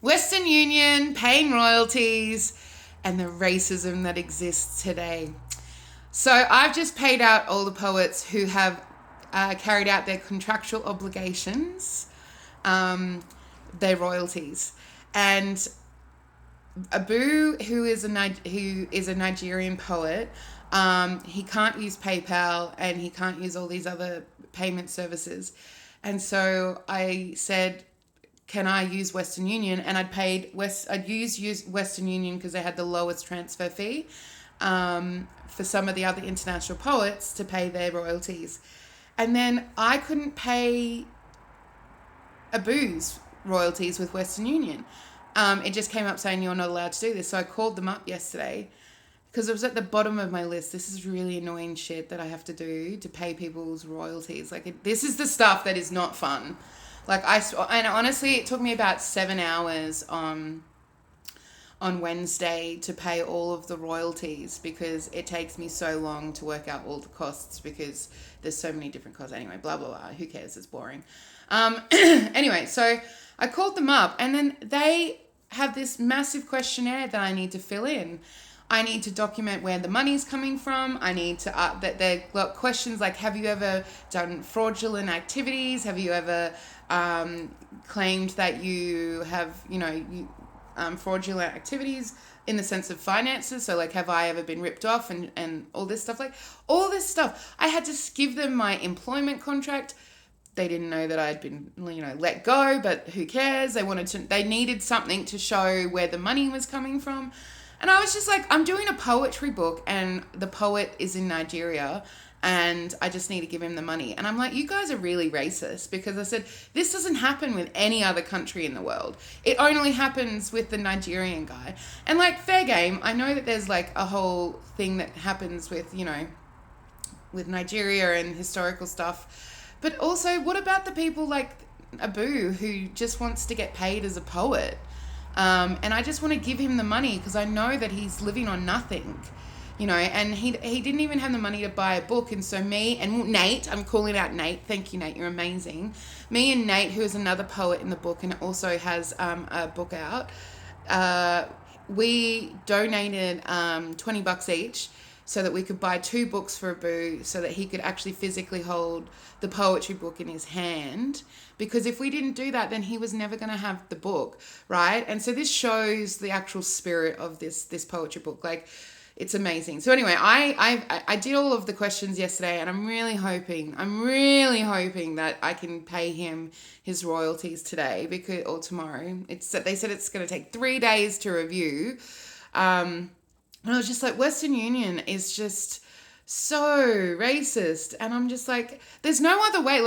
Western Union, paying royalties, and the racism that exists today. So I've just paid out all the poets who have carried out their contractual obligations, their royalties. And Abu, who is a Nigerian poet, he can't use PayPal and he can't use all these other payment services. And so I said, can I use Western Union? And I'd use Western Union because they had the lowest transfer fee for some of the other international poets to pay their royalties. And then I couldn't pay Abu's royalties with Western Union. It just came up saying you're not allowed to do this. So I called them up yesterday because it was at the bottom of my list. This is really annoying shit that I have to do to pay people's royalties. This is the stuff that is not fun. And honestly, it took me about 7 hours on Wednesday to pay all of the royalties because it takes me so long to work out all the costs because there's so many different costs. Anyway, blah, blah, blah. Who cares? It's boring. Anyway, so I called them up and then they have this massive questionnaire that I need to fill in. I need to document where the money's coming from. I need to, that they've got questions like, have you ever done fraudulent activities? Have you ever claimed that you have, fraudulent activities in the sense of finances? So have I ever been ripped off and all this stuff? All this stuff. I had to give them my employment contract. They didn't know that I'd been, let go, but who cares? They needed something to show where the money was coming from. And I was just like, I'm doing a poetry book and the poet is in Nigeria and I just need to give him the money. And I'm like, you guys are really racist because I said, this doesn't happen with any other country in the world. It only happens with the Nigerian guy. And fair game, I know that there's a whole thing that happens with, with Nigeria and historical stuff. But also, what about the people like Abu who just wants to get paid as a poet? And I just want to give him the money because I know that he's living on nothing, and he didn't even have the money to buy a book. And so me and Nate, I'm calling out Nate. Thank you, Nate. You're amazing. Me and Nate, who is another poet in the book and also has a book out, we donated $20 each so that we could buy 2 books for Abu so that he could actually physically hold the poetry book in his hand. Because if we didn't do that, then he was never going to have the book, right? And so this shows the actual spirit of this poetry book. It's amazing. So anyway, I did all of the questions yesterday and I'm really hoping that I can pay him his royalties today or tomorrow. They said it's going to take 3 days to review. And I was just like, Western Union is just so racist. And I'm just like, there's no other way.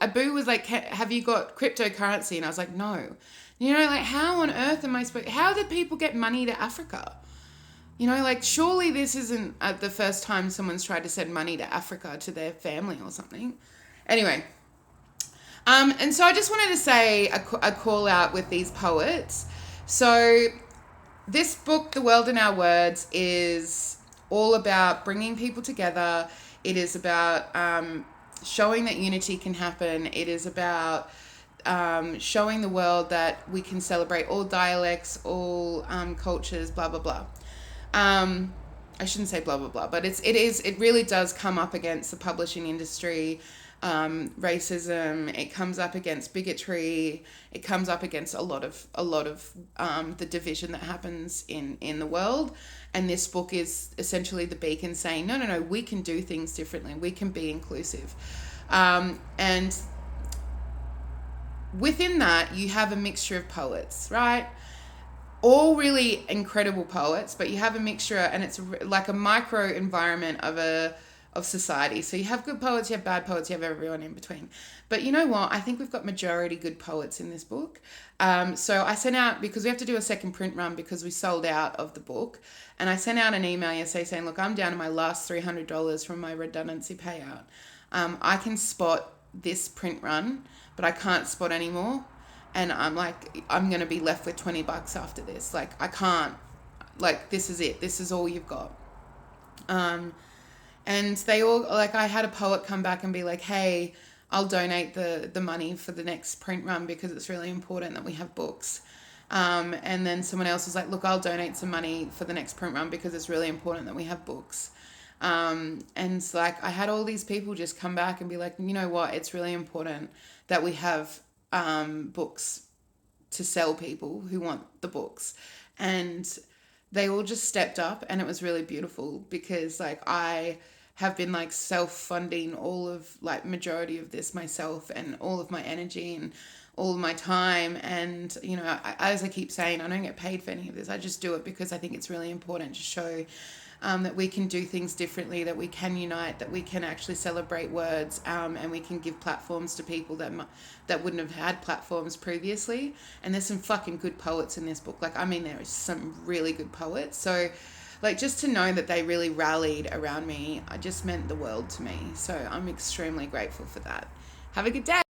Abu was like, have you got cryptocurrency? And I was like, no. How on earth am I supposed, how did people get money to Africa? Surely this isn't the first time someone's tried to send money to Africa to their family or something. Anyway, and so I just wanted to say a call out with these poets. So this book, The World in Our Words, is all about bringing people together. It is about showing that unity can happen. It is about showing the world that we can celebrate all dialects, all cultures, blah, blah, blah. I shouldn't say blah, blah, blah, but it really does come up against the publishing industry, racism. It comes up against bigotry. It comes up against a lot of the division that happens in the world. And this book is essentially the beacon saying, no, we can do things differently. We can be inclusive. And within that, you have a mixture of poets, right? All really incredible poets, but you have a mixture, and it's like a micro environment of society. So you have good poets, you have bad poets, you have everyone in between. But you know what? I think we've got majority good poets in this book. So I sent out, because we have to do a second print run because we sold out of the book, and I sent out an email yesterday saying, look, I'm down to my last $300 from my redundancy payout. I can spot this print run, but I can't spot anymore. And I'm like, I'm going to be left with $20 after this. I can't, this is it. This is all you've got. And they all, I had a poet come back and be like, hey, I'll donate the money for the next print run because it's really important that we have books. And then someone else was like, look, I'll donate some money for the next print run because it's really important that we have books. And it's like I had all these people just come back and be like, you know what, it's really important that we have books to sell people who want the books. And they all just stepped up, and it was really beautiful because like I have been like self-funding all of like majority of this myself and all of my energy and all of my time. And you know, as I keep saying, I don't get paid for any of this. I just do it because I think it's really important to show that we can do things differently, that we can unite, that we can actually celebrate words, and we can give platforms to people that wouldn't have had platforms previously. And there's some fucking good poets in this book. Like, I mean, there is some really good poets. So, like, just to know that they really rallied around me, it just meant the world to me. So I'm extremely grateful for that. Have a good day.